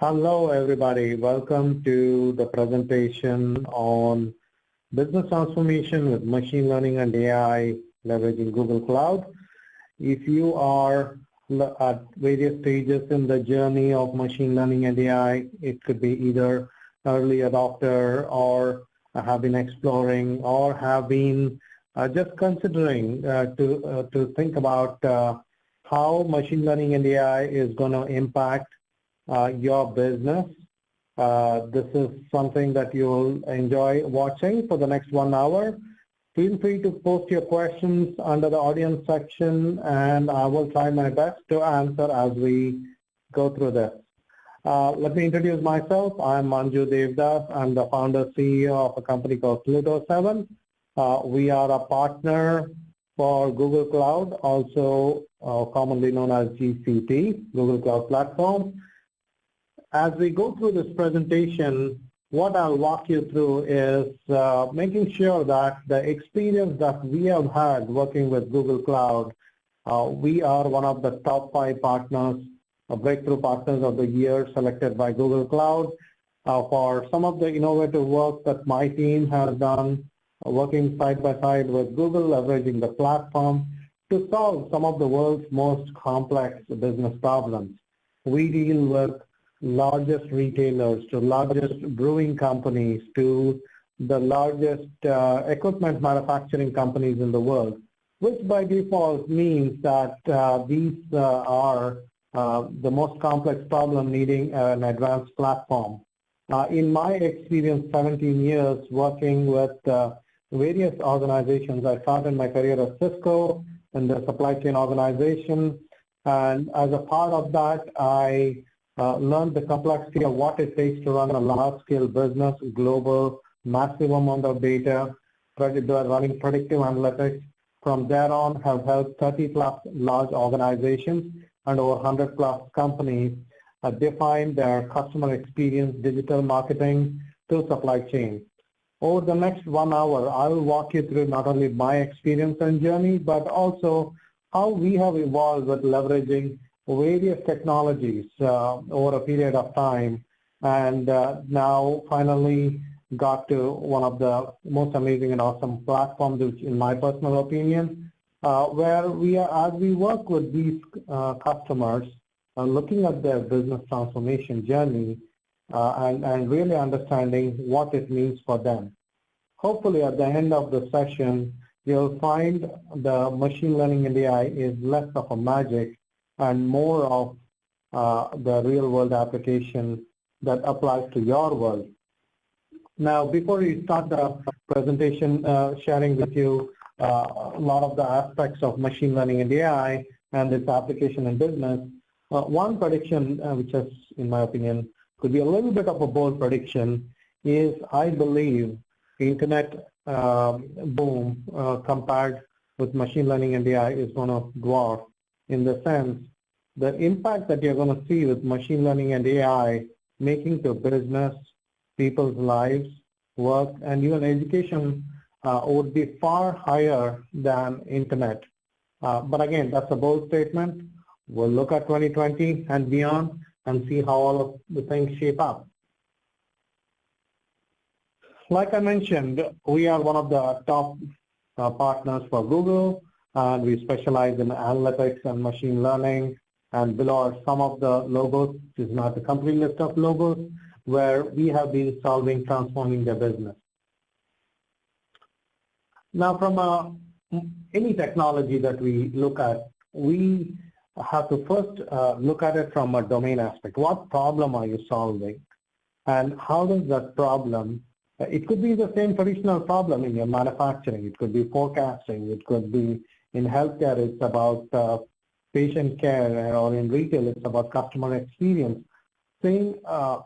Hello, everybody. Welcome to the presentation on business transformation with machine learning and AI leveraging Google Cloud. If you are at various stages in the journey of machine learning and AI, it could be either early adopter or have been exploring or have been just considering to think about how machine learning and AI is going to impact your business. This is something that you'll enjoy watching for the next 1 hour. Feel free to post your questions under the audience section, and I will try my best to answer as we go through this. Let me introduce myself. I'm Manju Devdas. I'm the founder CEO of a company called Pluto 7. We are a partner for Google Cloud, also commonly known as GCP, Google Cloud Platform. As we go through this presentation, what I'll walk you through is making sure that the experience that we have had working with Google Cloud, we are one of the top 5 partners, breakthrough partners of the year selected by Google Cloud. For some of the innovative work that my team has done, working side by side with Google, leveraging the platform to solve some of the world's most complex business problems. We deal with largest retailers to largest brewing companies to the largest equipment manufacturing companies in the world, which by default means that these are the most complex problem needing an advanced platform. In my experience, 17 years working with various organizations, I started my career at Cisco in the supply chain organization, and as a part of that, I learned the complexity of what it takes to run a large-scale business, global, massive amount of data, running predictive analytics. From there on, have helped 30-plus large organizations and over 100-plus companies define their customer experience, digital marketing to supply chain. Over the next 1 hour, I will walk you through not only my experience and journey, but also how we have evolved with leveraging various technologies over a period of time, and now finally got to one of the most amazing and awesome platforms, which in my personal opinion, where as we work with these customers, looking at their business transformation journey and really understanding what it means for them. Hopefully at the end of the session, you'll find the machine learning and AI is less of a magic and more of the real-world application that applies to your world. Now, before we start the presentation, sharing with you a lot of the aspects of machine learning and AI and its application in business, one prediction, which is, in my opinion, could be a little bit of a bold prediction, is I believe the internet boom compared with machine learning and AI is going to dwarf, in the sense the impact that you're going to see with machine learning and AI making to business, people's lives, work, and even education would be far higher than internet. But again, that's a bold statement. We'll look at 2020 and beyond and see how all of the things shape up. Like I mentioned, we are one of the top partners for Google, and we specialize in analytics and machine learning. And below are some of the logos. This is not a complete list of logos where we have been transforming the business. Now, from any technology that we look at, we have to first look at it from a domain aspect. What problem are you solving? And how does that problem, it could be the same traditional problem in your manufacturing. It could be forecasting. It could be in healthcare. It's about patient care, or in retail, it's about customer experience. Same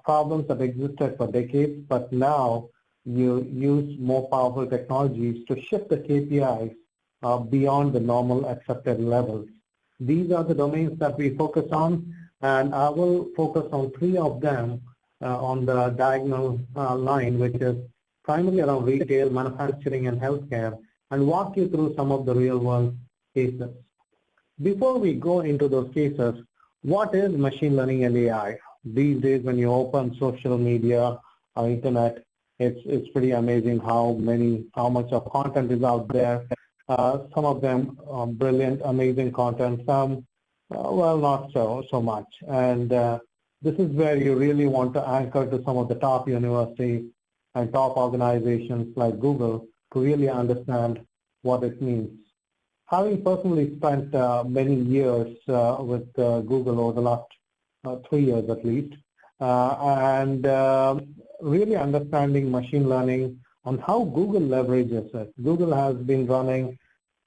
problems that existed for decades, but now you use more powerful technologies to shift the KPIs beyond the normal accepted levels. These are the domains that we focus on, and I will focus on 3 of them on the diagonal line, which is primarily around retail, manufacturing, and healthcare, and walk you through some of the real-world cases. Before we go into those cases, what is machine learning and AI? These days, when you open social media or internet, it's pretty amazing how much of content is out there. Some of them brilliant, amazing content. Some, well, not so much. And this is where you really want to anchor to some of the top universities and top organizations like Google to really understand what it means. Having personally spent many years with Google over the last 3 years at least, and really understanding machine learning and how Google leverages it. Google has been running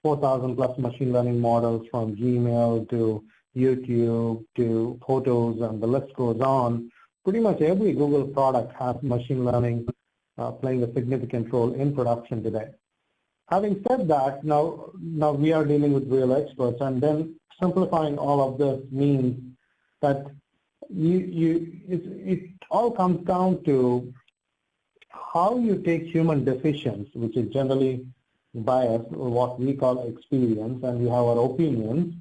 4,000 plus machine learning models from Gmail to YouTube to Photos, and the list goes on. Pretty much every Google product has machine learning playing a significant role in production today. Having said that, now we are dealing with real experts, and then simplifying all of this means that it all comes down to how you take human decisions, which is generally biased, what we call experience, and we have our opinions.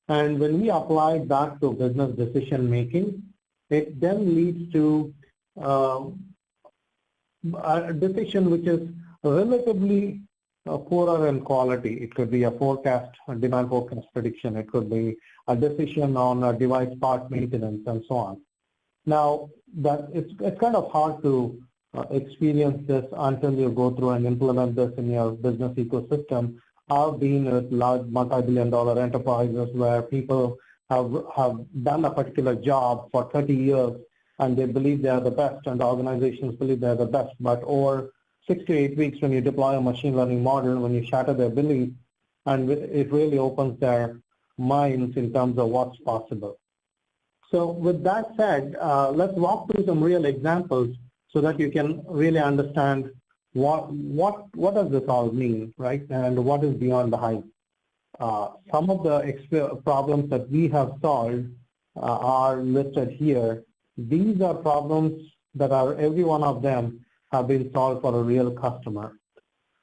And when we apply that to business decision making, it then leads to a decision which is relatively poorer in quality. It could be a forecast, a demand forecast prediction. It could be a decision on a device part maintenance and so on. Now, that it's kind of hard to experience this until you go through and implement this in your business ecosystem. I've been at large multi-billion-dollar enterprises where people have done a particular job for 30 years and they believe they are the best, and the organizations believe they are the best. But over 6 to 8 weeks, when you deploy a machine learning model, when you shatter their belief, and it really opens their minds in terms of what's possible. So with that said, let's walk through some real examples so that you can really understand what does this all mean, right? And what is beyond the hype. Some of the problems that we have solved are listed here. These are problems that are, every one of them have been solved for a real customer.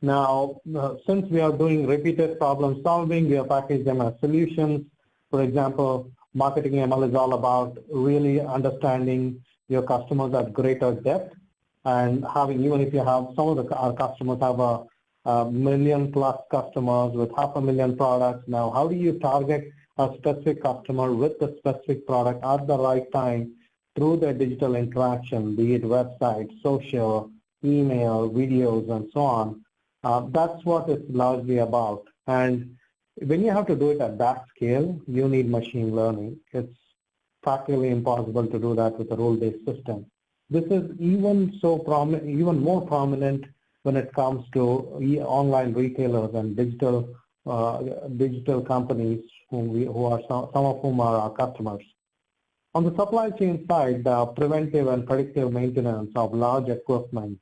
Now, since we are doing repeated problem solving, we have packaged them as solutions. For example, marketing ML is all about really understanding your customers at greater depth, and having, even if you have some of our customers have a million plus customers with 500,000 products. Now, how do you target a specific customer with the specific product at the right time through their digital interaction, be it website, social, email, videos, and so on? That's what it's largely about. And when you have to do it at that scale, you need machine learning. It's practically impossible to do that with a rule-based system. This is even more prominent when it comes to online retailers and digital companies, who are some of whom are our customers. On the supply chain side, preventive and predictive maintenance of large equipment,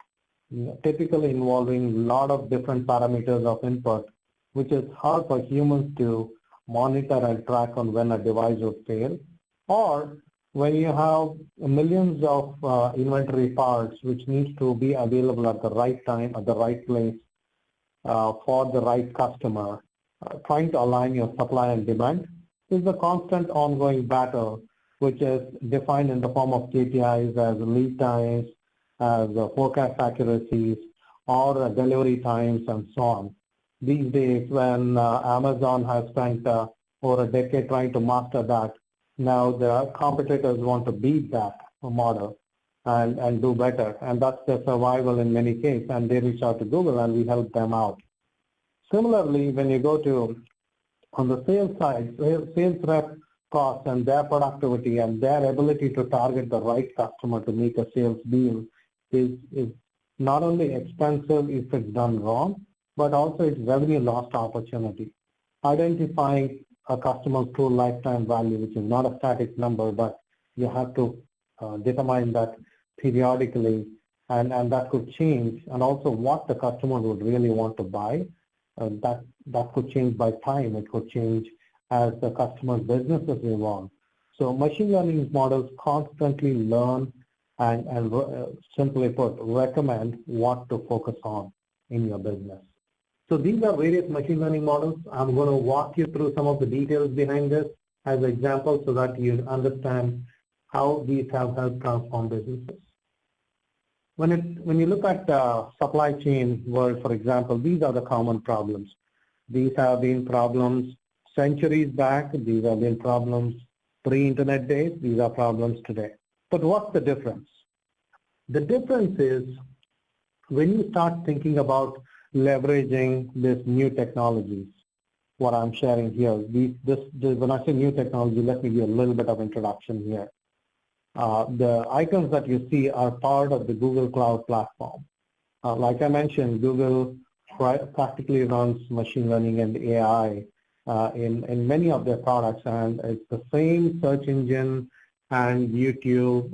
typically involving a lot of different parameters of input, which is hard for humans to monitor and track on when a device would fail, or when you have millions of inventory parts which needs to be available at the right time, at the right place, for the right customer, trying to align your supply and demand is a constant ongoing battle, which is defined in the form of KPIs as lead times, as forecast accuracies, or delivery times, and so on. These days, when Amazon has spent over a decade trying to master that, now the competitors want to beat that model and do better. And that's their survival in many cases. And they reach out to Google and we help them out. Similarly, when you go to, on the sales side, sales rep costs and their productivity and their ability to target the right customer to make a sales deal is not only expensive if it's done wrong, but also it's revenue lost opportunity. Identifying a customer's true lifetime value, which is not a static number, but you have to determine that periodically, and that could change, and also what the customer would really want to buy. That could change by time. It could change as the customer's businesses evolve. So machine learning models constantly learn and simply put, recommend what to focus on in your business. So these are various machine learning models. I'm going to walk you through some of the details behind this as examples so that you understand how these have helped transform businesses. When you look at supply chain world, for example, these are the common problems. These have been problems centuries back. These have been problems pre-internet days. These are problems today. But what's the difference? The difference is when you start thinking about leveraging these new technologies, what I'm sharing here, when I say new technology, let me give a little bit of introduction here. The icons that you see are part of the Google Cloud platform. Like I mentioned, Google practically runs machine learning and AI in many of their products, and it's the same search engine and YouTube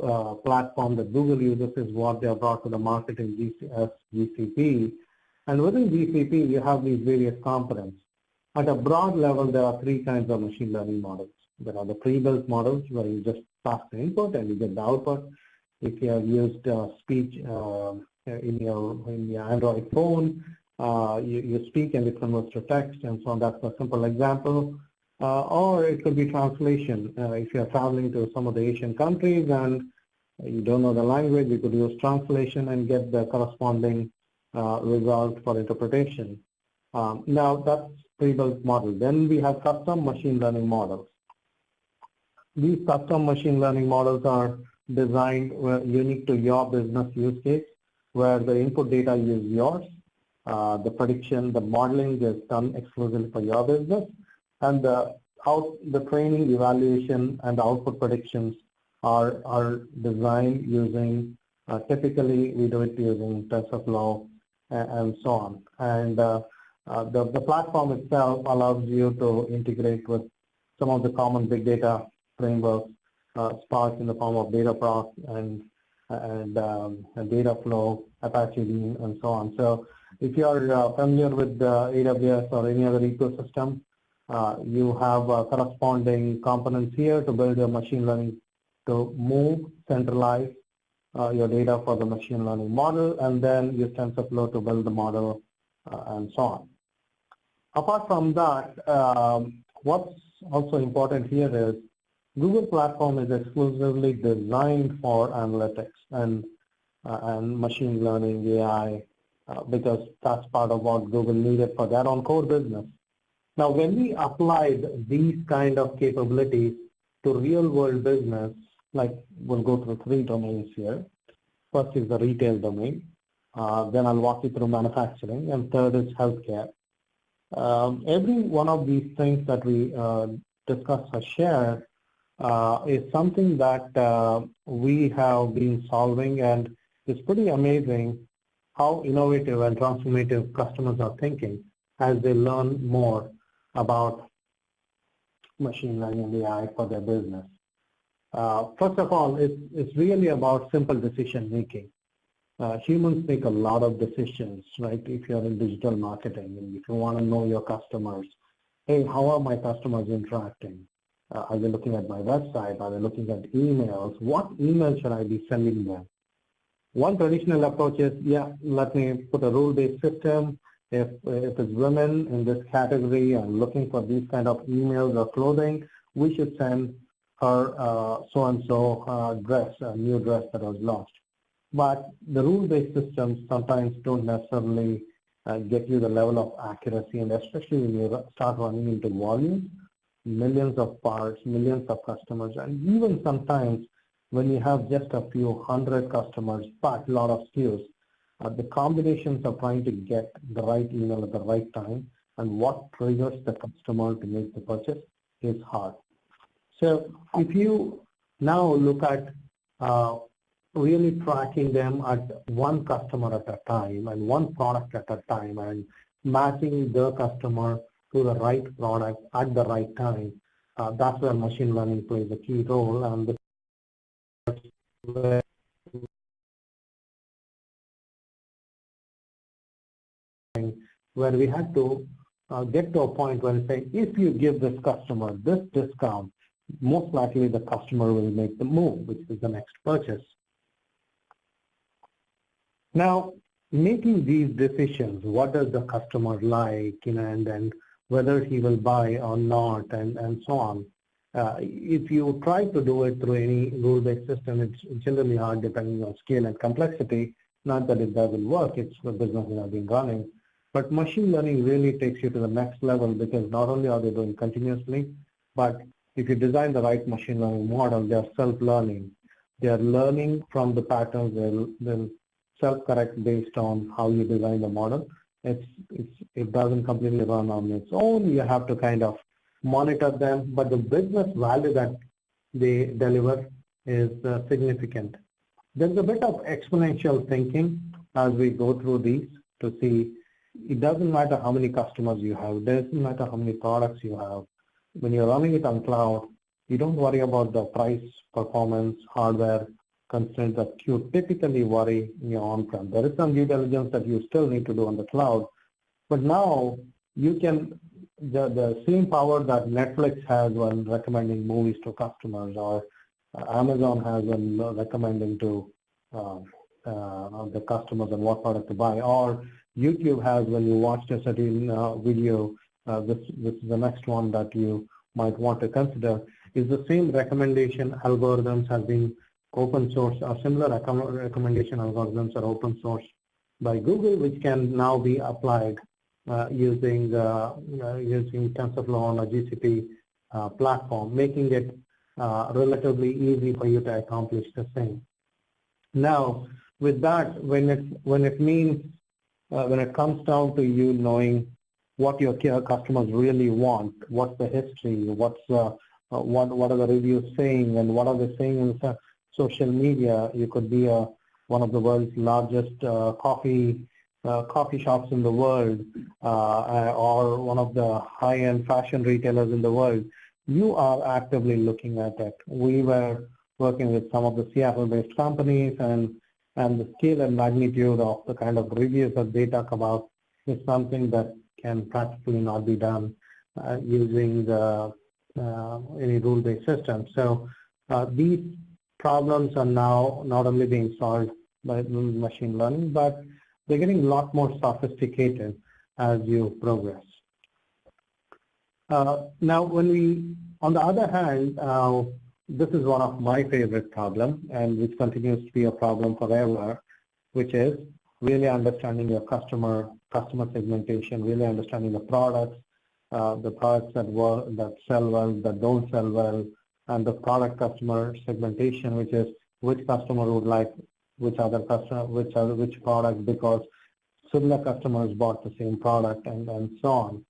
platform that Google uses is what they have brought to the market in GCP. And within GCP, you have these various components. At a broad level, there are three kinds of machine learning models. There are the pre-built models where you just pass the input and you get the output. If you have used speech in your Android phone, you speak and it converts to text and so on. That's a simple example. Or it could be translation. If you're traveling to some of the Asian countries and you don't know the language, you could use translation and get the corresponding result for interpretation. Now that's pre-built model. Then we have custom machine learning models. These custom machine learning models are designed unique to your business use case, where the input data is yours. The prediction, the modeling is done exclusively for your business, and the training, evaluation, and the output predictions are designed using, typically we do it using TensorFlow and so on. And the platform itself allows you to integrate with some of the common big data frameworks, Spark in the form of Dataproc and Dataflow, Apache Beam, and so on. So if you are familiar with AWS or any other ecosystem, you have corresponding components here to build your machine learning, to move, centralize your data for the machine learning model, and then use TensorFlow to build the model and so on. Apart from that, what's also important here is Google platform is exclusively designed for analytics and machine learning, AI, because that's part of what Google needed for their own core business. Now, when we applied these kind of capabilities to real world business, like we'll go through three domains here. First is the retail domain. Then I'll walk you through manufacturing, and third is healthcare. Every one of these things that we discuss or share is something that we have been solving, and it's pretty amazing how innovative and transformative customers are thinking as they learn more about machine learning and AI for their business. First of all, it's really about simple decision making. Humans make a lot of decisions, right? If you're in digital marketing and if you want to know your customers, hey, how are my customers interacting? Are they looking at my website? Are they looking at emails? What email should I be sending them? One traditional approach is, yeah, let me put a rule-based system. If it's women in this category and looking for these kind of emails or clothing, we should send her so-and-so dress, a new dress that was lost. But the rule-based systems sometimes don't necessarily get you the level of accuracy, and especially when you start running into volume, millions of parts, millions of customers, and even sometimes when you have just a few hundred customers, but a lot of SKUs, the combinations of trying to get the right email at the right time and what triggers the customer to make the purchase is hard. So if you now look at really tracking them at one customer at a time and one product at a time and matching the customer to the right product at the right time, that's where machine learning plays a key role, and where we had to get to a point where we say, if you give this customer this discount, most likely the customer will make the move, which is the next purchase. Now, making these decisions, what does the customer like, and whether he will buy or not, and so on, If you try to do it through any rule-based system, it's generally hard depending on scale and complexity. Not that it doesn't work, it's the business that have been running. But machine learning really takes you to the next level because not only are they doing continuously, but if you design the right machine learning model, they are self-learning. They are learning from the patterns. They'll self-correct based on how you design the model. It doesn't completely run on its own. You have to kind of monitor them, but the business value that they deliver is significant. There's a bit of exponential thinking as we go through these to see it doesn't matter how many customers you have, it doesn't matter how many products you have. When you're running it on cloud, you don't worry about the price, performance, hardware constraints that you typically worry in your on-prem. There is some due diligence that you still need to do on the cloud, but now you can, the same power that Netflix has when recommending movies to customers, or Amazon has when recommending to the customers and what product to buy, or YouTube has when you watched a certain video, this is the next one that you might want to consider, is the same recommendation algorithms have been open source, or similar recommendation algorithms are open source by Google, which can now be applied using TensorFlow on a GCP platform, making it relatively easy for you to accomplish the same. Now, with that, when it comes down to you knowing what your customers really want, what's the history, what are the reviews saying, and what are they saying in social media. You could be one of the world's largest coffee shops in the world, or one of the high-end fashion retailers in the world. You are actively looking at it. We were working with some of the Seattle-based companies, and the scale and magnitude of the kind of reviews that they talk about is something that can practically not be done using any rule-based system. So these problems are now not only being solved by machine learning, but they're getting a lot more sophisticated as you progress. Now, on the other hand, this is one of my favorite problems, and which continues to be a problem forever, which is really understanding your customer segmentation, really understanding the products that sell well, that don't sell well, and the product customer segmentation, which is which customer would like which product because similar customers bought the same product, and so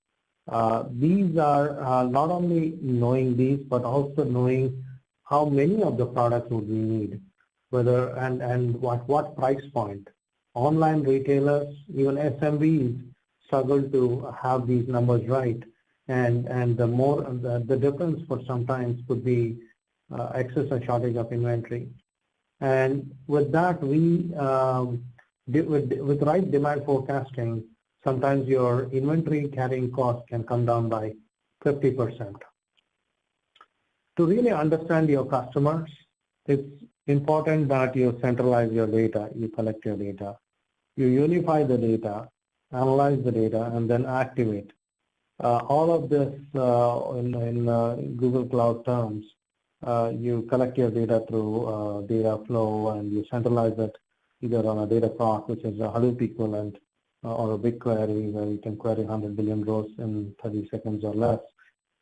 on. These are not only knowing these, but also knowing how many of the products would we need, whether and what price point. Online retailers, even SMBs, struggle to have these numbers right, and the difference for sometimes could be excess or shortage of inventory. And with that, with right demand forecasting, sometimes your inventory carrying cost can come down by 50%. To really understand your customers, it's important that you centralize your data, you collect your data, you unify the data, analyze the data, and then activate. All of this in Google Cloud terms, you collect your data through data flow, and you centralize it either on a data proc, which is a Hadoop equivalent, or a BigQuery, where you can query 100 billion rows in 30 seconds or less.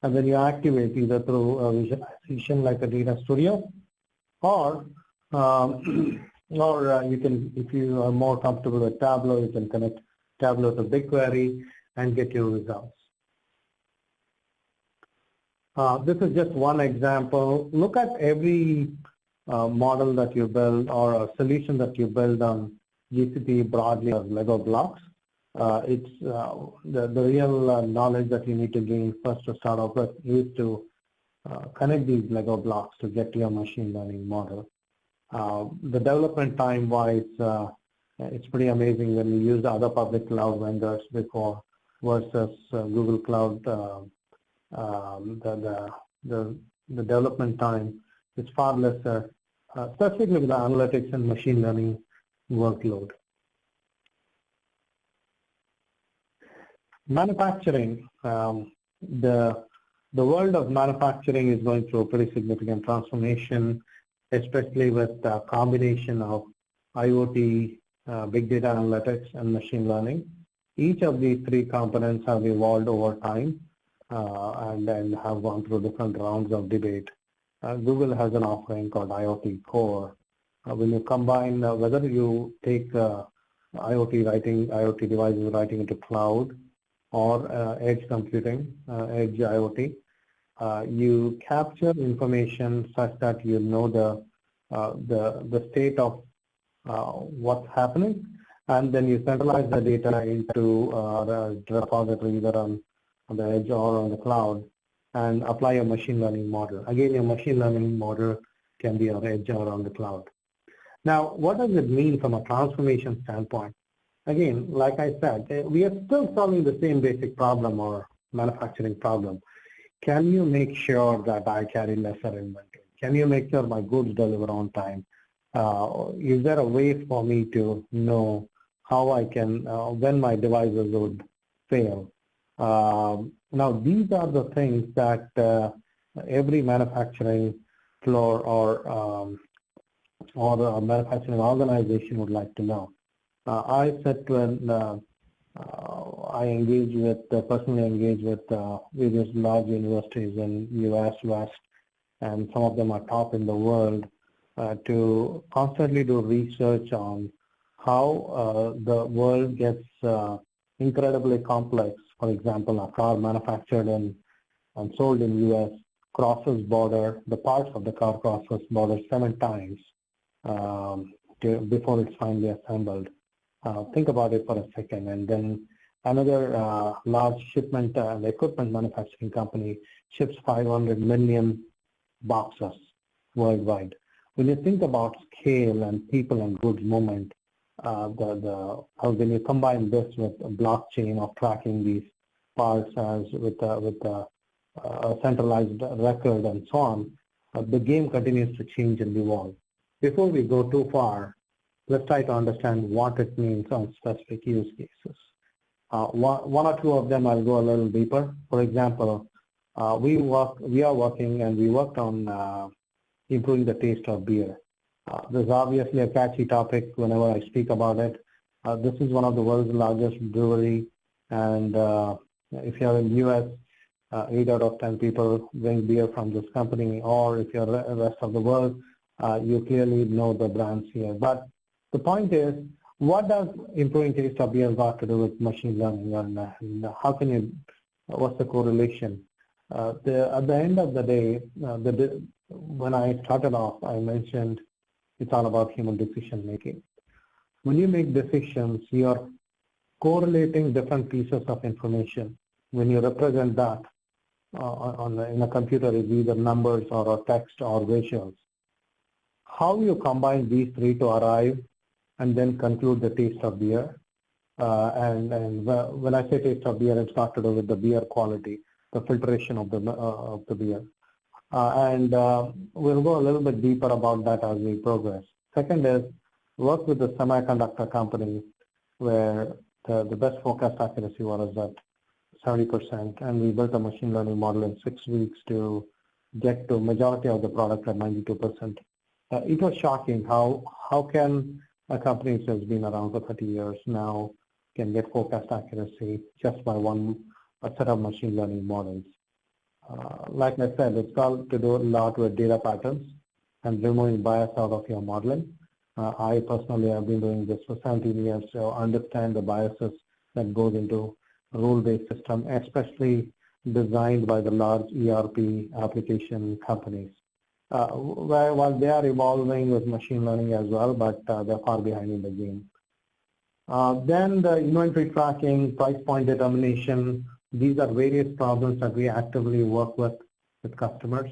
And then you activate either through a visualization like a data studio, or you can, if you are more comfortable with Tableau, you can connect Tableau to BigQuery and get your results. This is just one example. Look at every model that you build or a solution that you build on GCP broadly as Lego blocks. It's the real knowledge that you need to gain first to start off with is to connect these Lego blocks to get to your machine learning model. The development time wise, it's pretty amazing when you use the other public cloud vendors before versus Google Cloud. The development time is far lesser, especially with the analytics and machine learning workload. Manufacturing, the The world of manufacturing is going through a pretty significant transformation, especially with the combination of IoT, big data analytics, and machine learning. Each of these three components have evolved over time and then have gone through different rounds of debate. Google has an offering called Iot Core. When you combine, whether you take IoT devices writing into cloud or edge computing, edge IoT, you capture information such that you know the state of what's happening, and then you centralize the data into the repository either on the edge or on the cloud, and apply a machine learning model. Again, your machine learning model can be on edge or on the cloud. Now, what does it mean from a transformation standpoint? Again, like I said, we are still solving the same basic problem or manufacturing problem. Can you make sure that I carry lesser inventory? Can you make sure my goods deliver on time? Is there a way for me to know how I can, when my devices would fail? Now, these are the things that every manufacturing floor or a manufacturing organization would like to know. I said when I engage with, personally engage with various large universities in US, West, and some of them are top in the world, to constantly do research on how the world gets incredibly complex. For example, a car manufactured and sold in US crosses border, the parts of the car crosses border 7 times before it's finally assembled. Think about it for a second. And then another large shipment and equipment manufacturing company ships 500 million boxes worldwide. When you think about scale and people and goods movement, when you combine this with a blockchain of tracking these parts as with a centralized record and so on, the game continues to change and evolve. Before we go too far, let's try to understand what it means on specific use cases. One or two of them I'll go a little deeper. For example, we are working and we worked on improving the taste of beer. This is obviously a catchy topic whenever I speak about it. This is one of the world's largest brewery, and if you're in the US, 8 out of 10 people drink beer from this company, or if you're the rest of the world, you clearly know the brands here. But the point is, what does improving taste of beer got to do with machine learning, and how can you, what's the correlation? At the end of the day, when I started off, I mentioned it's all about human decision making. When you make decisions, you are correlating different pieces of information. When you represent that in a computer, it's either numbers or text or visuals. How you combine these three to arrive and then conclude the taste of beer. And when I say taste of beer, it's got to do with the beer quality, the filtration of the beer. We'll go a little bit deeper about that as we progress. Second is work with the semiconductor company where the best forecast accuracy was at 70%, and we built a machine learning model in 6 weeks to get to majority of the product at 92%. It was shocking how can a company which has been around for 30 years now can get forecast accuracy just by a set of machine learning models. Like I said, it's got to do a lot with data patterns and removing bias out of your modeling. I personally have been doing this for 17 years, so I understand the biases that goes into a rule-based system, especially designed by the large ERP application companies. While they are evolving with machine learning as well, but they're far behind in the game. Then the inventory tracking, price point determination, these are various problems that we actively work with customers.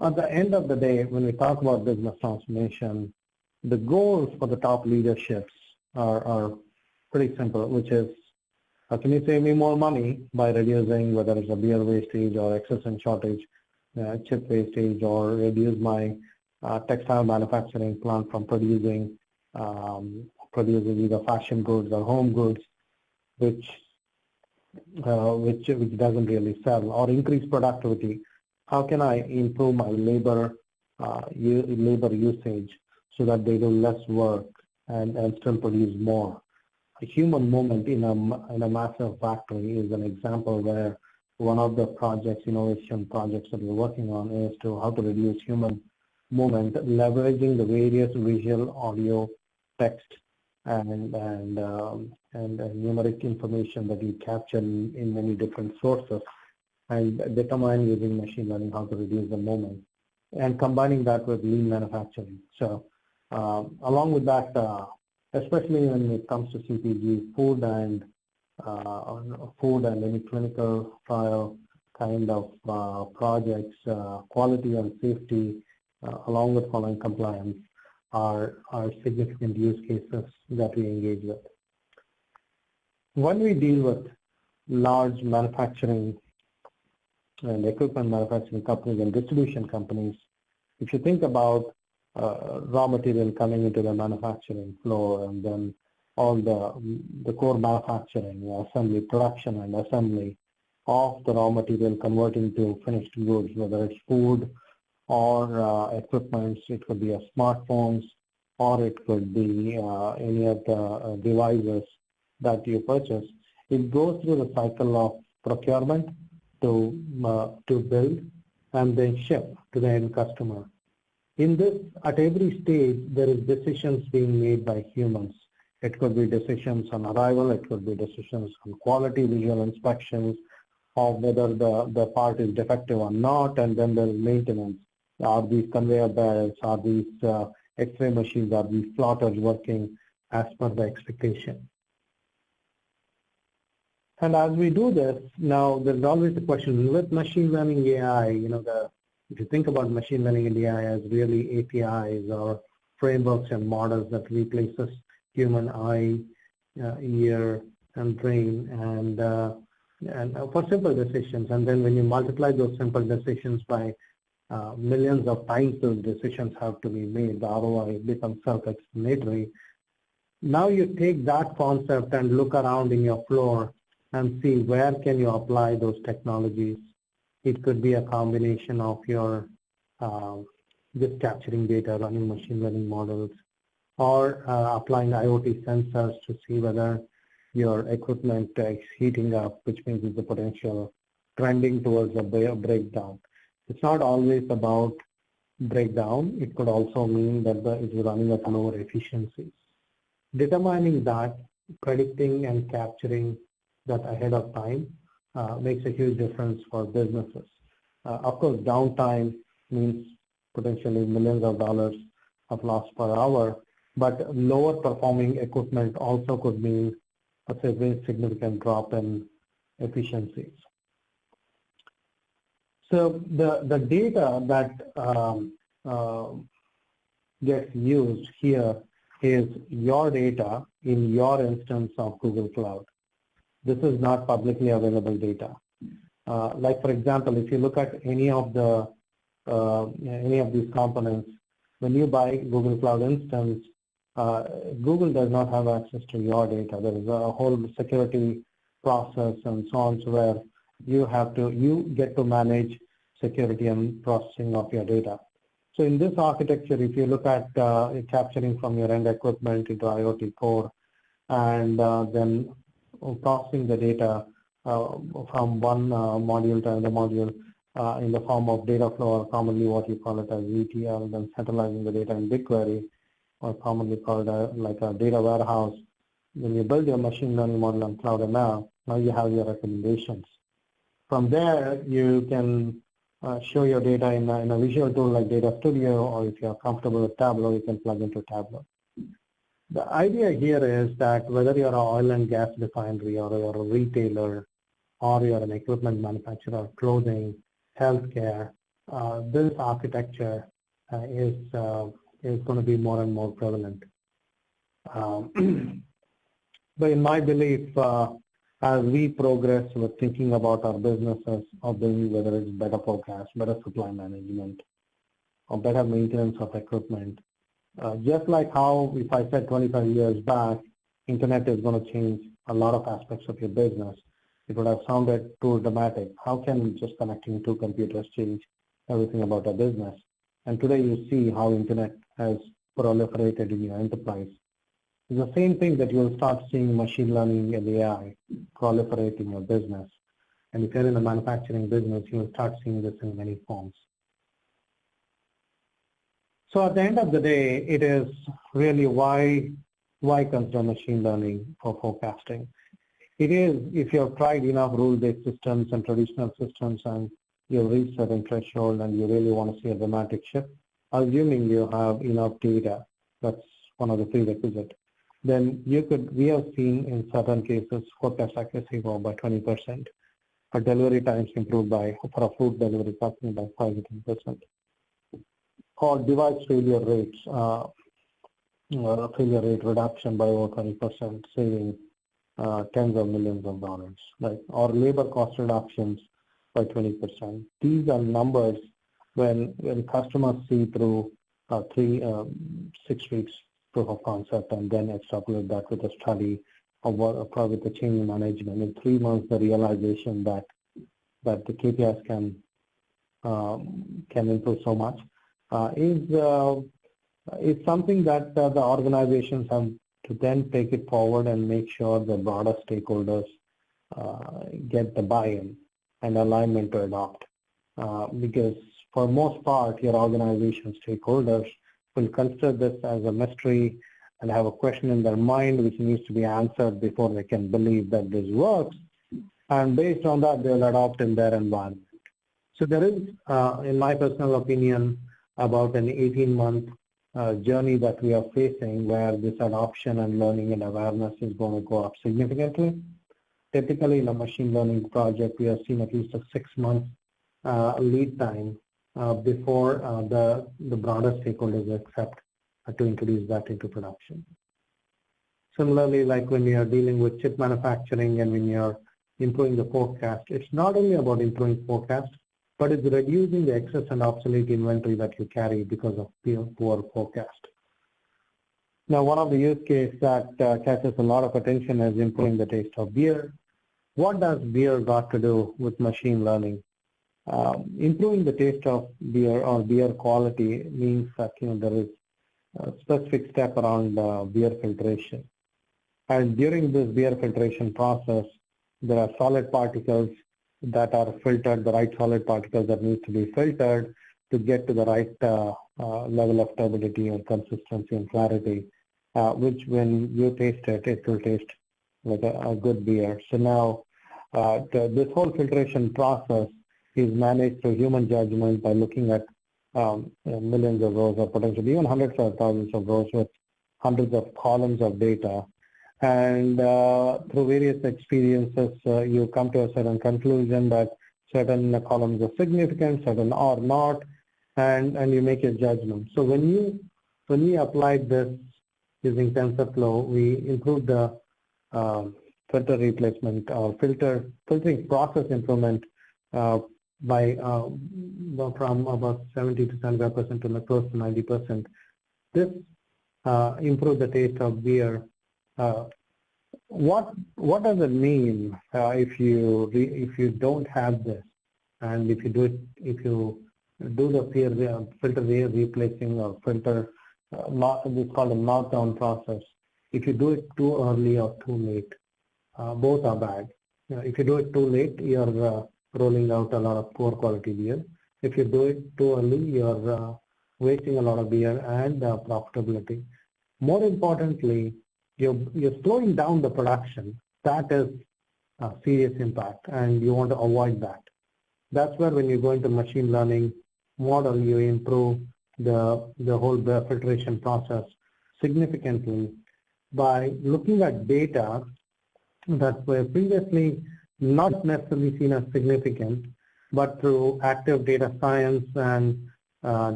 At the end of the day, when we talk about business transformation, the goals for the top leaderships are pretty simple, which is, can you save me more money by reducing whether it's a beer wastage or excess and shortage, chip wastage, or reduce my textile manufacturing plant from producing either fashion goods or home goods, which which doesn't really sell, or increase productivity. How can I improve my labor usage so that they do less work and still produce more? A human movement in a massive factory is an example where one of the innovation projects that we're working on is to how to reduce human movement, leveraging the various visual, audio, text, and numeric information that you capture in many different sources, and determine using machine learning how to reduce the movement, and combining that with lean manufacturing. So along with that, especially when it comes to CPG, food and any clinical trial kind of projects, quality and safety, along with following compliance, are significant use cases that we engage with. When we deal with large manufacturing and equipment manufacturing companies and distribution companies, if you think about raw material coming into the manufacturing floor, and then all the core manufacturing, assembly, production and assembly of the raw material converting to finished goods, whether it's food or equipment, it could be a smartphones, or it could be any of the devices that you purchase. It goes through the cycle of procurement to build and then ship to the end customer. In this, at every stage, there is decisions being made by humans. It could be decisions on arrival, it could be decisions on quality, visual inspections of whether the part is defective or not, and then there is maintenance. Are these conveyor belts, are these X-ray machines, are these plotters working as per the expectation? And as we do this, now there's always the question with machine learning AI, if you think about machine learning and AI as really APIs or frameworks and models that replaces human eye, ear, and brain, and for simple decisions. And then when you multiply those simple decisions by millions of times those decisions have to be made, the ROI becomes self-explanatory. Now you take that concept and look around in your floor and see where can you apply those technologies. It could be a combination of your just capturing data, running machine learning models, or applying IoT sensors to see whether your equipment is heating up, which means it's the potential trending towards a breakdown. It's not always about breakdown. It could also mean that it's running at lower efficiencies. Determining that, predicting and capturing that ahead of time makes a huge difference for businesses. Of course, downtime means potentially millions of dollars of loss per hour, but lower performing equipment also could mean a very significant drop in efficiencies. So the data that gets used here is your data in your instance of Google Cloud. This is not publicly available data. Like for example, if you look at any of these components, when you buy Google Cloud instance, Google does not have access to your data. There is a whole security process and so on, so where you get to manage security and processing of your data. So in this architecture, if you look at capturing from your end equipment into Iot Core, and then processing the data from one module to another module in the form of data flow, or commonly what you call it as ETL, then centralizing the data in BigQuery, or commonly called like a data warehouse. When you build your machine learning model on Cloud ML, now you have your recommendations. From there, you can show your data in a visual tool like Data Studio, or if you're comfortable with Tableau, you can plug into Tableau. The idea here is that whether you're an oil and gas refinery, or you're a retailer, or you're an equipment manufacturer, clothing, healthcare, this architecture is going to be more and more prevalent. But in my belief, as we progress with thinking about our businesses, of building, whether it's better forecast, better supply management, or better maintenance of equipment, just like how, if I said 25 years back, internet is going to change a lot of aspects of your business. it would have sounded too dramatic. How can just connecting two computers change everything about a business? And today you see how internet has proliferated in your enterprise. It's the same thing that you'll start seeing machine learning and AI proliferate in your business. And if you're in the manufacturing business, you'll start seeing this in many forms. So at the end of the day, it is really why consider machine learning for forecasting? It is if you have tried enough rule-based systems and traditional systems and you've reached a certain threshold and you really want to see a dramatic shift, assuming you have enough data, that's one of the prerequisites, then we have seen in certain cases forecast accuracy go by 20%, or delivery times improved by, for a food delivery, approximately by 5 to 10%. Or device failure rates, failure rate reduction by over 20%, saving tens of millions of dollars, right? Or labor cost reductions by 20%. These are numbers when customers see through 6 weeks proof of concept and then extrapolate that with a study of what with the change management. In 3 months, the realization that the KPIs can improve so much is something that the organizations have to then take it forward and make sure the broader stakeholders get the buy-in and alignment to adopt. Because for most part, your organization stakeholders will consider this as a mystery and have a question in their mind which needs to be answered before they can believe that this works. And based on that, they'll adopt in their environment. So there is, in my personal opinion, about an 18-month journey that we are facing where this adoption and learning and awareness is going to go up significantly. Typically, in a machine learning project, we have seen at least a 6-month lead time before the broader stakeholders accept to introduce that into production. Similarly, like when you are dealing with chip manufacturing and when you're improving the forecast, it's not only about improving forecast, but it's reducing the excess and obsolete inventory that you carry because of poor forecast. Now, one of the use cases that catches a lot of attention is improving the taste of beer. What does beer got to do with machine learning? Improving the taste of beer or beer quality means that there is a specific step around beer filtration. And during this beer filtration process, there are solid particles that are filtered, the right solid particles that need to be filtered to get to the right level of turbidity and consistency and clarity, which when you taste it, it will taste like a good beer. So now this whole filtration process is managed through human judgment by looking at millions of rows or potentially even hundreds of thousands of rows with hundreds of columns of data. And through various experiences, you come to a certain conclusion that certain columns are significant, certain are not, and you make a judgment. So when we applied this using TensorFlow, we improved the filter replacement or filtering process improvement by from about 70 to 75% to close to 90%. This improved the taste of beer. What does it mean if you don't have this, and if you do the filter replacing or filter it's called a knockdown process. If you do it too early or too late, both are bad. If you do it too late, you're rolling out a lot of poor quality beer. If you do it too early, you're wasting a lot of beer and profitability. More importantly, you're slowing down the production. That is a serious impact, and you want to avoid that. That's where when you go into machine learning model, you improve the whole filtration process significantly by looking at data that were previously not necessarily seen as significant, but through active data science and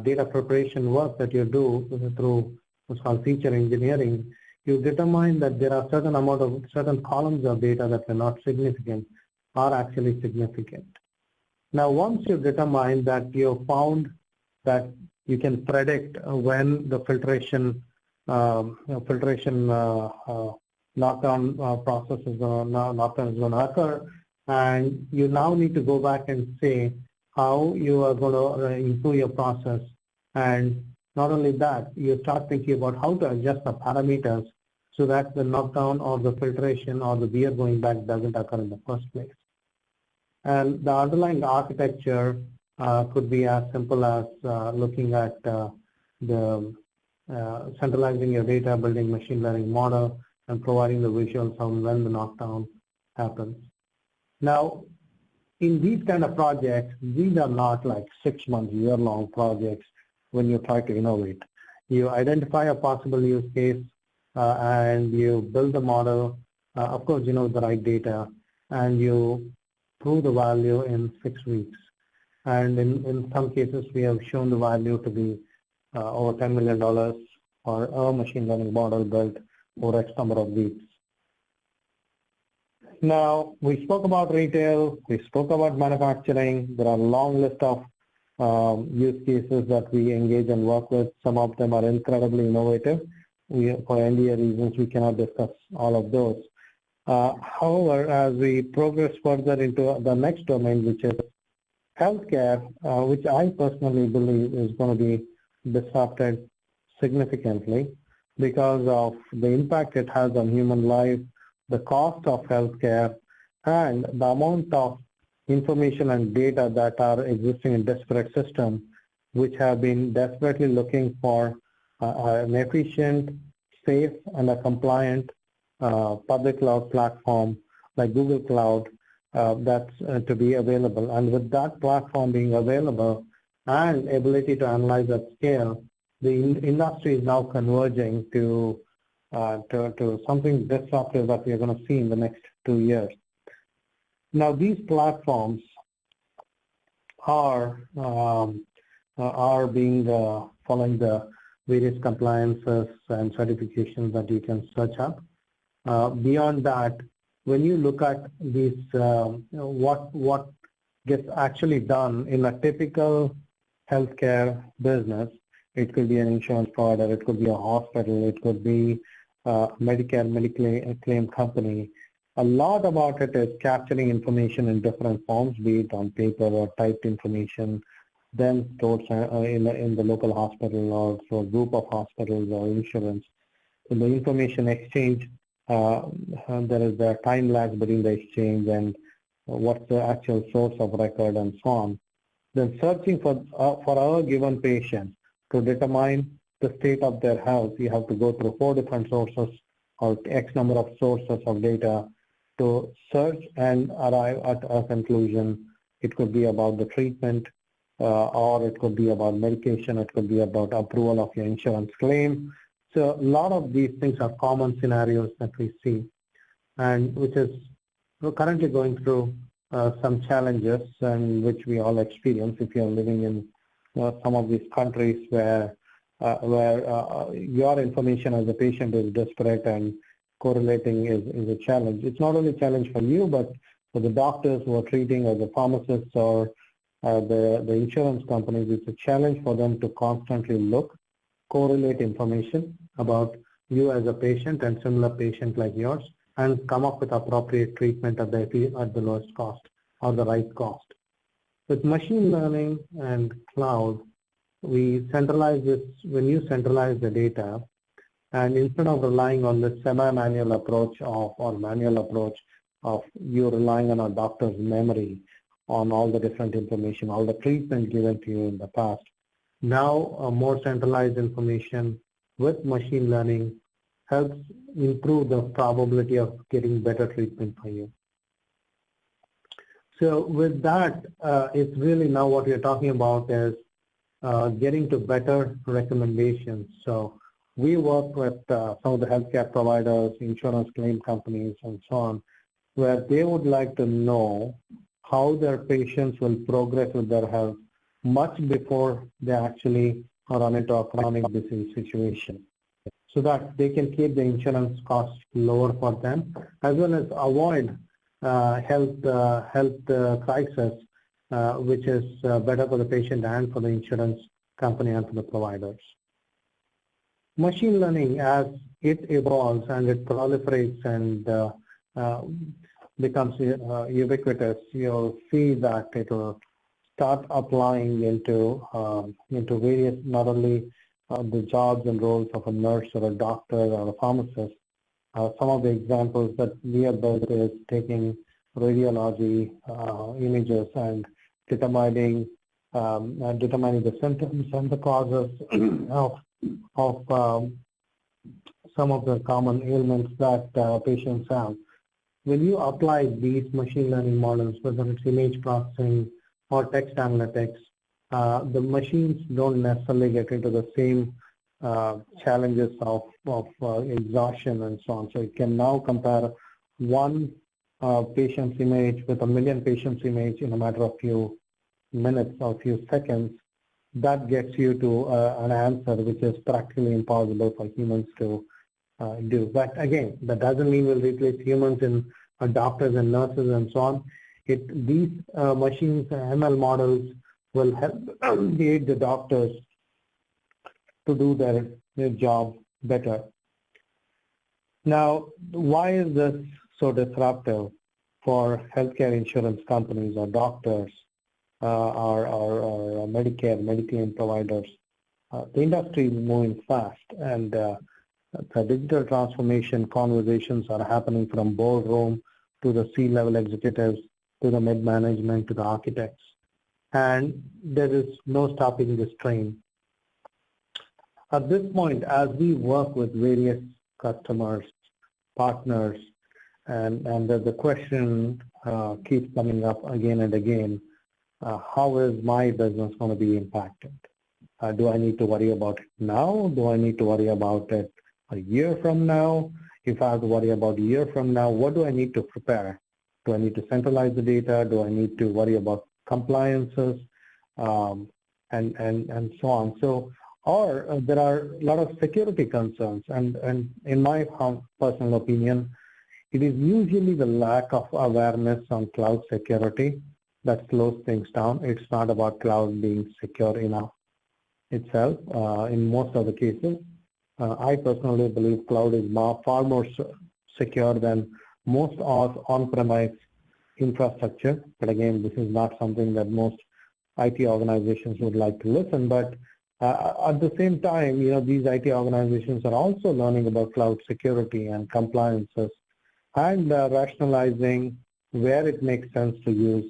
data preparation work that you do through what's called feature engineering, you determine that there are certain columns of data that were not significant are actually significant. Now, once you determine that you found that you can predict when the filtration knockdown process is going to occur, and you now need to go back and say how you are going to improve your process. And not only that, you start thinking about how to adjust the parameters so that the knockdown or the filtration or the beer going back doesn't occur in the first place. And the underlying architecture could be as simple as looking at the centralizing your data, building machine learning model, and providing the visuals on when the knockdown happens. Now, in these kind of projects, these are not like 6 months, year-long projects when you try to innovate. You identify a possible use case and you build the model, of course, you know, the right data, and you prove the value in 6 weeks. And in some cases, we have shown the value to be over $10 million for a machine learning model built over X number of weeks. Now, we spoke about retail, we spoke about manufacturing. There are a long list of use cases that we engage and work with. Some of them are incredibly innovative. For NDA reasons, we cannot discuss all of those. However, as we progress further into the next domain, which is healthcare, which I personally believe is going to be disrupted significantly because of the impact it has on human life, the cost of healthcare, and the amount of information and data that are existing in disparate systems, which have been desperately looking for an efficient, safe, and a compliant public cloud platform like Google Cloud that's to be available. And with that platform being available and ability to analyze at scale, the industry is now converging to something disruptive that we are going to see in the next 2 years. Now, these platforms are being following the various compliances and certifications that you can search up. Beyond that, when you look at these, what gets actually done in a typical healthcare business, it could be an insurance provider, it could be a hospital, it could be Medicare, Medicaid claim company. A lot about it is capturing information in different forms, be it on paper or typed information, then stored in the local hospital or through a group of hospitals or insurance. In the information exchange, there is the time lag between the exchange and what's the actual source of record and so on. Then searching for our given patient to determine the state of their health, you have to go through 4 different sources or X number of sources of data to search and arrive at a conclusion. It could be about the treatment, or it could be about medication, it could be about approval of your insurance claim. So a lot of these things are common scenarios that we see, and which is currently going through some challenges, and which we all experience if you're living in some of these countries where your information as a patient is disparate and correlating is a challenge. It's not only a challenge for you, but for the doctors who are treating, or the pharmacists, or the insurance companies. It's a challenge for them to constantly look, correlate information about you as a patient and similar patient like yours, and come up with appropriate treatment at the lowest cost or the right cost. With machine learning and cloud, we centralize this. When you centralize the data, and instead of relying on the semi-manual approach or manual approach of you relying on a doctor's memory on all the different information, all the treatment given to you in the past, now a more centralized information with machine learning helps improve the probability of getting better treatment for you. So with that, it's really now what we're talking about is getting to better recommendations. So we work with some of the healthcare providers, insurance claim companies, and so on, where they would like to know how their patients will progress with their health much before they actually run into a chronic disease situation, so that they can keep the insurance costs lower for them, as well as avoid health crisis, which is better for the patient and for the insurance company and for the providers. Machine learning, as it evolves and it proliferates, and becomes ubiquitous, you'll see that it will start applying into various, not only the jobs and roles of a nurse or a doctor or a pharmacist. Some of the examples that we have built is taking radiology images and determining the symptoms and the causes of some of the common ailments that patients have. When you apply these machine learning models, whether it's image processing or text analytics, the machines don't necessarily get into the same challenges of exhaustion and so on. So it can now compare one patient's image with a million patients' image in a matter of few minutes or few seconds. That gets you to an answer which is practically impossible for humans to do. But again, that doesn't mean we'll replace humans in doctors and nurses and so on. These machines, ML models, will help aid the doctors to do their job better. Now, why is this so disruptive for healthcare insurance companies or doctors or Medicare, Medicaid providers? The industry is moving fast, and the digital transformation conversations are happening from boardroom to the C-level executives, to the mid-management, to the architects. And there is no stopping this train. At this point, as we work with various customers, partners, and the question keeps coming up again and again, how is my business going to be impacted? Do I need to worry about it now? Do I need to worry about it a year from now? If I have to worry about a year from now, what do I need to prepare? Do I need to centralize the data? Do I need to worry about compliances and so on? So, or there are a lot of security concerns, and in my personal opinion, it is usually the lack of awareness on cloud security that slows things down. It's not about cloud being secure enough itself in most of the cases. I personally believe cloud is far more secure than most on-premise infrastructure. But again, this is not something that most IT organizations would like to listen. But at the same time, these IT organizations are also learning about cloud security and compliances and rationalizing where it makes sense to use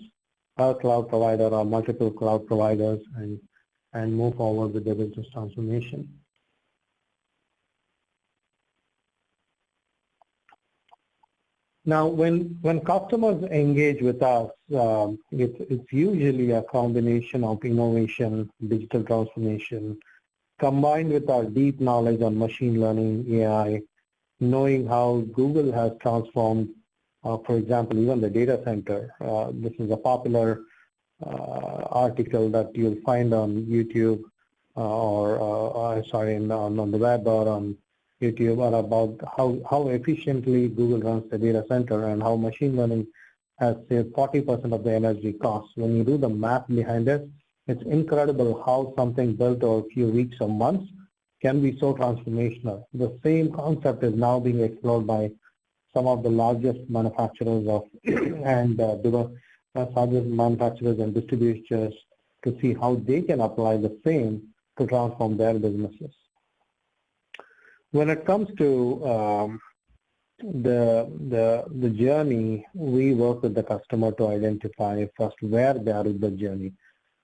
a cloud provider or multiple cloud providers and move forward with the business transformation. Now, when customers engage with us, it's usually a combination of innovation, digital transformation, combined with our deep knowledge on machine learning, AI, knowing how Google has transformed, for example, even the data center. This is a popular article that you'll find on YouTube on the web or on YouTube, are about how efficiently Google runs the data center and how machine learning has saved 40% of the energy costs. When you do the math behind it, it's incredible how something built over a few weeks or months can be so transformational. The same concept is now being explored by some of the largest manufacturers and distributors to see how they can apply the same to transform their businesses. When it comes to the journey, we work with the customer to identify first where they are in the journey.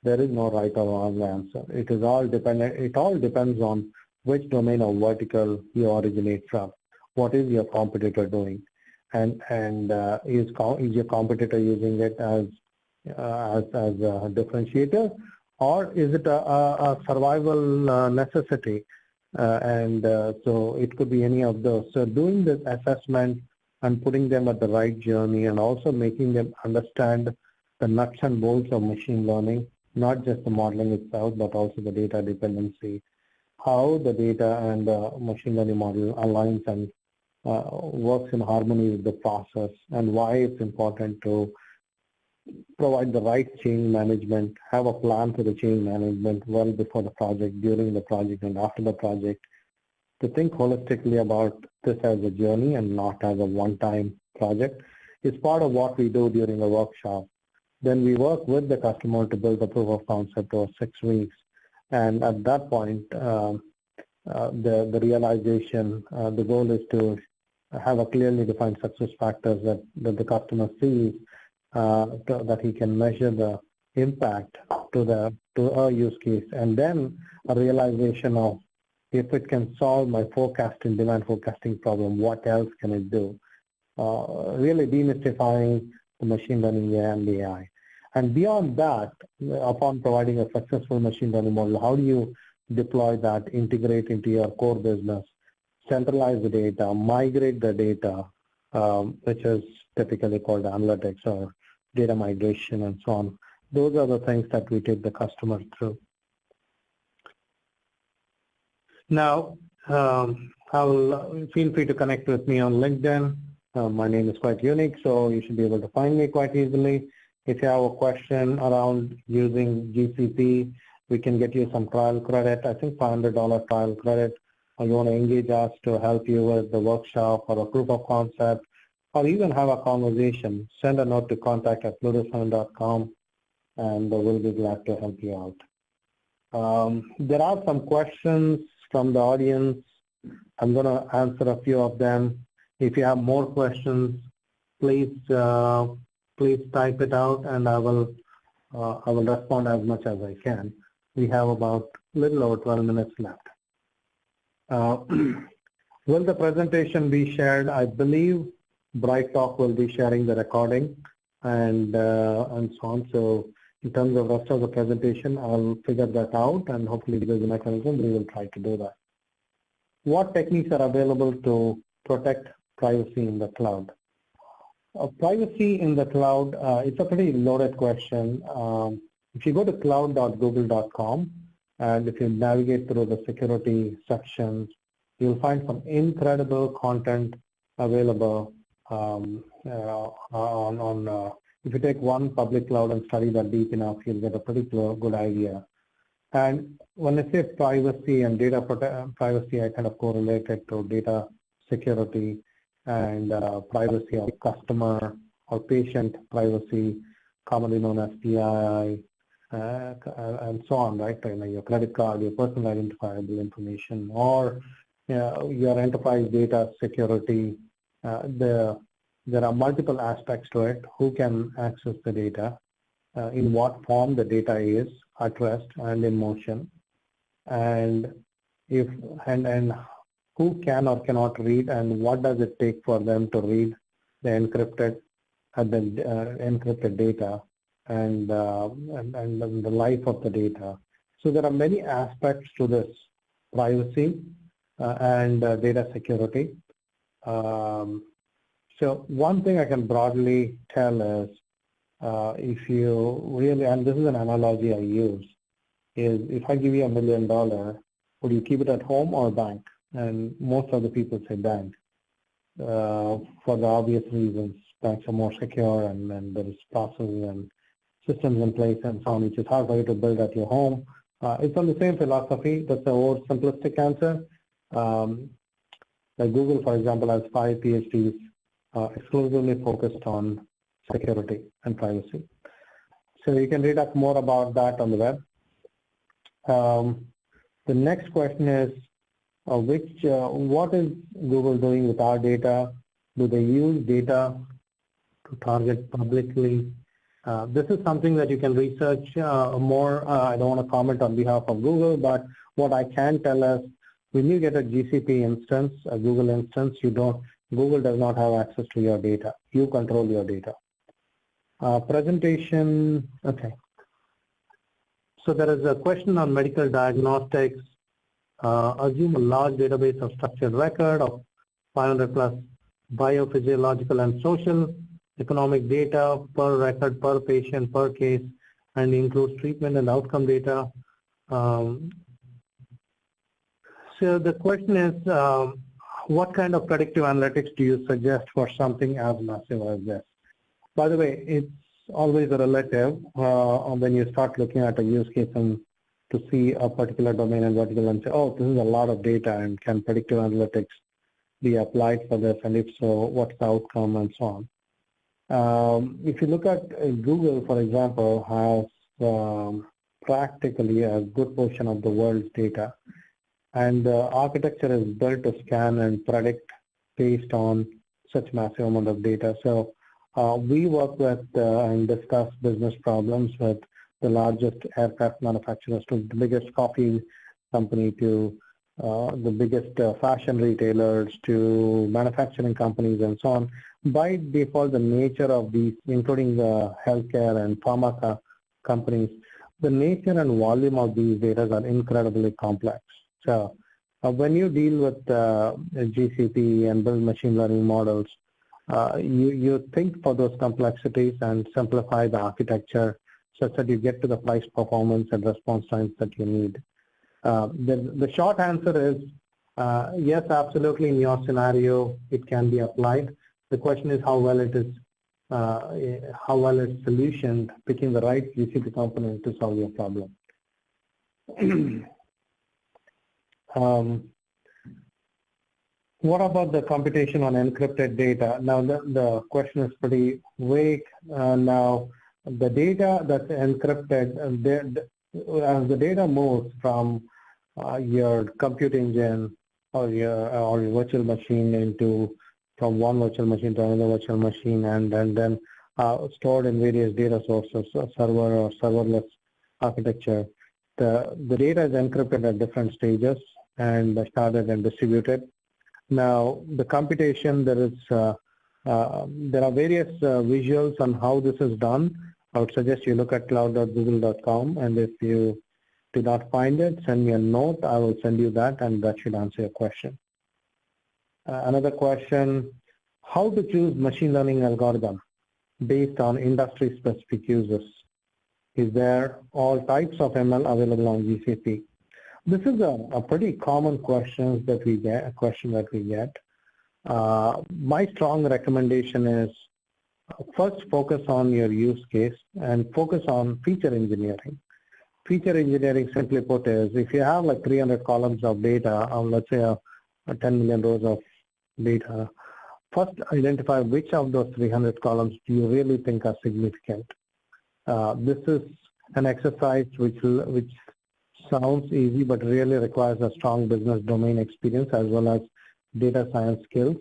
There is no right or wrong answer. It all depends on which domain or vertical you originate from. What is your competitor doing, and is your competitor using it as a differentiator, or is it a survival necessity? So it could be any of those. So doing this assessment and putting them at the right journey, and also making them understand the nuts and bolts of machine learning, not just the modeling itself, but also the data dependency, how the data and the machine learning model aligns and works in harmony with the process, and why it's important to provide the right change management, have a plan for the change management well before the project, during the project, and after the project, to think holistically about this as a journey and not as a one-time project. is part of what we do during a workshop. Then we work with the customer to build the proof of concept over 6 weeks. And at that point, the realization, the goal is to have a clearly defined success factors that the customer sees, that he can measure the impact to our use case, and then a realization of if it can solve my demand forecasting problem, what else can it do? Really demystifying the machine learning and AI. And beyond that, upon providing a successful machine learning model, how do you deploy that, integrate into your core business, centralize the data, migrate the data, which is typically called analytics or data migration and so on. Those are the things that we take the customer through. Now, feel free to connect with me on LinkedIn. My name is quite unique, so you should be able to find me quite easily. If you have a question around using GCP, we can get you some trial credit, I think $500 trial credit, or you want to engage us to help you with the workshop or a proof of concept, or even have a conversation, send a note to contact@pluto7.com, and we'll be glad to help you out. There are some questions from the audience. I'm going to answer a few of them. If you have more questions, please type it out, and I will respond as much as I can. We have about a little over 12 minutes left. Will the presentation be shared? I believe BrightTALK will be sharing the recording and so on. So in terms of rest of the presentation, I'll figure that out, and hopefully there's a mechanism, we will try to do that. What techniques are available to protect privacy in the cloud? Privacy in the cloud, it's a pretty loaded question. If you go to cloud.google.com, and if you navigate through the security sections, you'll find some incredible content available if you take one public cloud and study that deep enough, you'll get a pretty good idea. And when I say privacy and data privacy, I kind of correlate it to data security and privacy of customer or patient privacy, commonly known as PII, and so on, right? Your credit card, your personal identifiable information, or your enterprise data security. There are multiple aspects to it. Who can access the data, in what form the data is at rest and in motion, and who can or cannot read, and what does it take for them to read the encrypted data and the life of the data. So there are many aspects to this privacy and data security. So one thing I can broadly tell is, if you really, and this is an analogy I use, is if I give you $1 million, would you keep it at home or bank? And most of the people say bank, for the obvious reasons. Banks are more secure, and there is processes and systems in place and so on, which is hard for you to build at your home. It's on the same philosophy. That's a more simplistic answer. Like Google, for example, has 5 PhDs exclusively focused on security and privacy. So you can read up more about that on the web. The next question is, what is Google doing with our data? Do they use data to target publicly? This is something that you can research more. I don't want to comment on behalf of Google, but what I can tell is, when you get a GCP instance, a Google instance, Google does not have access to your data. You control your data. Presentation, okay. So there is a question on medical diagnostics. Assume a large database of structured record of 500 plus biophysiological and social economic data per record, per patient, per case, and includes treatment and outcome data. So the question is, what kind of predictive analytics do you suggest for something as massive as this? By the way, it's always a relative when you start looking at a use case and to see a particular domain and vertical and say, oh, this is a lot of data, and can predictive analytics be applied for this, and if so, what's the outcome and so on. If you look at Google, for example, has practically a good portion of the world's data, and the architecture is built to scan and predict based on such massive amount of data. So we work with and discuss business problems with the largest aircraft manufacturers to the biggest coffee company to the biggest fashion retailers to manufacturing companies and so on. By default, the nature of these, including the healthcare and pharma companies, the nature and volume of these data are incredibly complex. So when you deal with GCP and build machine learning models, you think for those complexities and simplify the architecture such that you get to the price performance and response times that you need. The short answer is yes, absolutely. In your scenario, it can be applied. The question is how well it is, how well it's solutioned, picking the right GCP component to solve your problem. What about the computation on encrypted data? Now, the question is pretty vague. Now, the data that's encrypted, as the data moves from your compute engine or your virtual machine from one virtual machine to another virtual machine, and then stored in various data sources, server or serverless architecture. The data is encrypted at different stages and sharded and distributed. Now, the computation, there are various visuals on how this is done. I would suggest you look at cloud.google.com, and if you do not find it, send me a note. I will send you that, and that should answer your question. Another question, how to choose machine learning algorithm based on industry-specific uses? Is there all types of ML available on GCP? This is a pretty common question that we get. My strong recommendation is first focus on your use case and focus on feature engineering. Feature engineering, simply put, is if you have like 300 columns of data, or let's say a 10 million rows of data, first identify which of those 300 columns do you really think are significant. This is an exercise which sounds easy, but really requires a strong business domain experience as well as data science skills.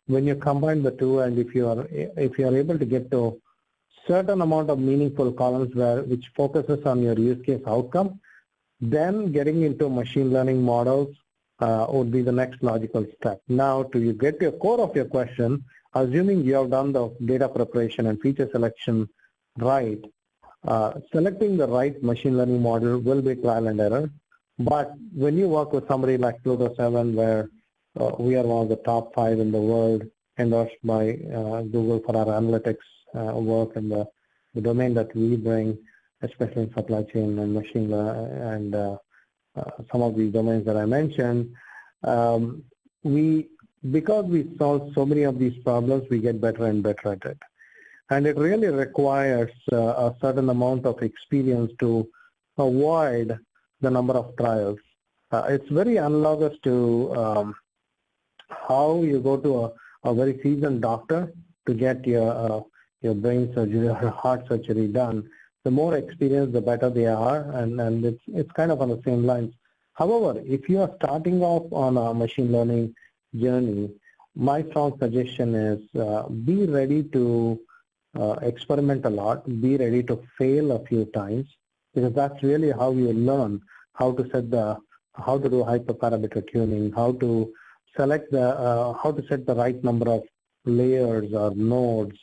When you combine the two, and if you are able to get to certain amount of meaningful columns which focuses on your use case outcome, then getting into machine learning models would be the next logical step. Now, to get to the core of your question, assuming you have done the data preparation and feature selection right, selecting the right machine learning model will be trial and error. But when you work with somebody like Pluto 7, where we are one of the top 5 in the world, endorsed by Google for our analytics work and the domain that we bring, especially in supply chain and machine learning and some of these domains that I mentioned, because we solve so many of these problems, we get better and better at it. And it really requires a certain amount of experience to avoid the number of trials. It's very analogous to how you go to a very seasoned doctor to get your brain surgery or heart surgery done. The more experienced, the better they are, and it's kind of on the same lines. However, if you are starting off on a machine learning journey, my strong suggestion is be ready to experiment a lot, be ready to fail a few times, because that's really how you learn how to set how to do hyperparameter tuning, how to select how to set the right number of layers or nodes,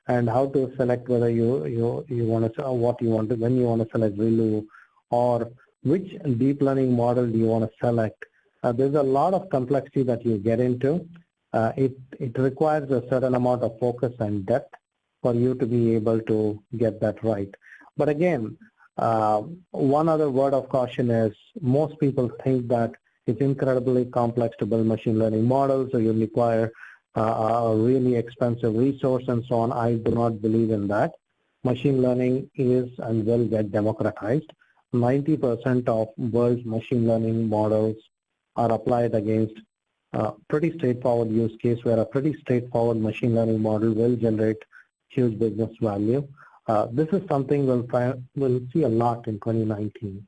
and how to select whether you want to what you want to, when you want to select ReLU, or which deep learning model do you want to select. There's a lot of complexity that you get into. It requires a certain amount of focus and depth for you to be able to get that right. But again, one other word of caution is most people think that it's incredibly complex to build machine learning models, so you require a really expensive resource and so on. I do not believe in that. Machine learning is and will get democratized. 90% of world's machine learning models are applied against a pretty straightforward use case, where a pretty straightforward machine learning model will generate huge business value. This is something we'll see a lot in 2019.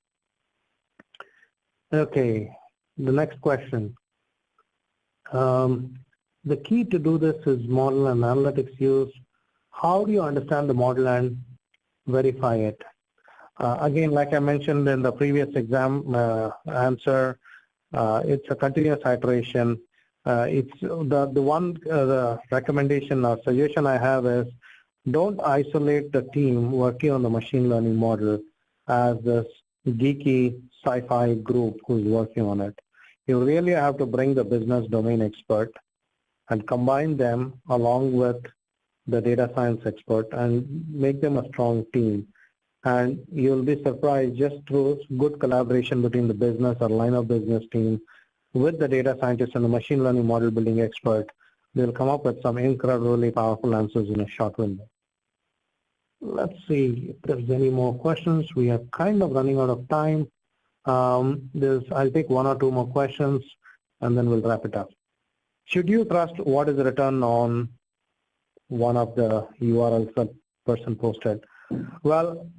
Okay, the next question. The key to do this is model and analytics use. How do you understand the model and verify it? Again, like I mentioned in the previous exam answer, it's a continuous iteration. It's the recommendation or suggestion I have is don't isolate the team working on the machine learning model as this geeky sci-fi group who's working on it. You really have to bring the business domain expert and combine them along with the data science expert and make them a strong team. And you'll be surprised just through good collaboration between the business or line of business team with the data scientist and the machine learning model building expert, they'll come up with some incredibly powerful answers in a short window. Let's see if there's any more questions. We are kind of running out of time. I'll take one or two more questions and then we'll wrap it up. Should you trust what is written on one of the URLs that person posted? Well,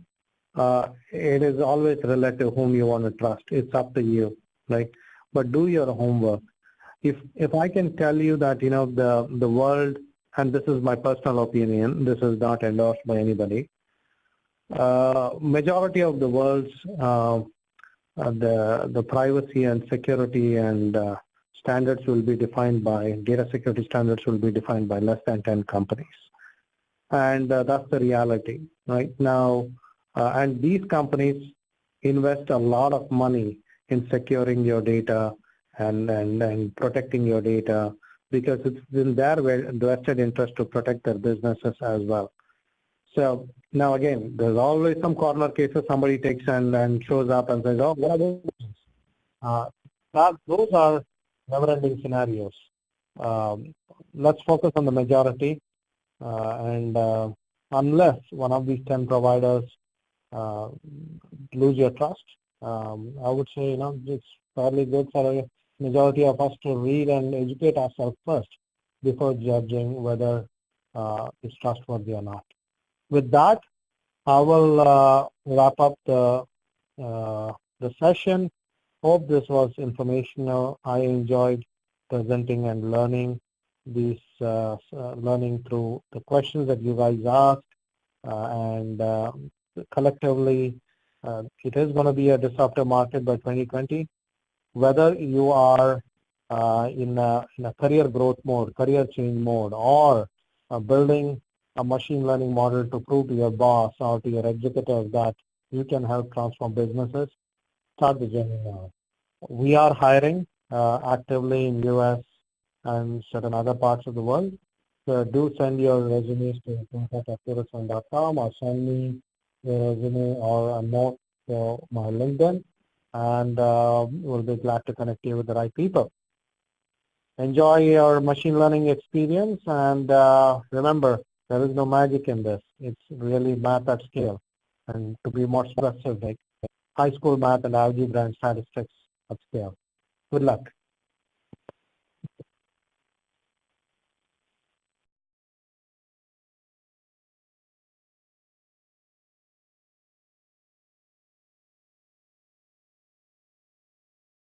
it is always relative whom you want to trust. It's up to you, right? But do your homework. If I can tell you that, you know, the world, and this is my personal opinion, this is not endorsed by anybody, majority of the world's the privacy and security and standards will be defined by, data security standards will be defined by less than 10 companies. And that's the reality right now. And these companies invest a lot of money in securing your data and protecting your data because it's in their vested interest to protect their businesses as well. So now again, there's always some corner cases somebody takes and shows up and says, oh, what are those? Those are never-ending scenarios. Let's focus on the majority. Unless one of these 10 providers lose your trust, I would say, you know, it's fairly good for a majority of us to read and educate ourselves first before judging whether it's trustworthy or not. With that, I will wrap up the session. Hope this was informational. I enjoyed presenting and learning these, learning through the questions that you guys asked, and collectively, it is going to be a disruptive market by 2020. Whether you are in a career growth mode, career change mode, or building a machine learning model to prove to your boss or to your executive that you can help transform businesses, start the journey now. We are hiring actively in US and certain other parts of the world. So do send your resumes to contact@pluralsign.com or send me your resume or a note to my LinkedIn, and we'll be glad to connect you with the right people. Enjoy your machine learning experience, and remember, there is no magic in this. It's really math at scale. And to be more specific, high school math and algebra and statistics at scale. Good luck.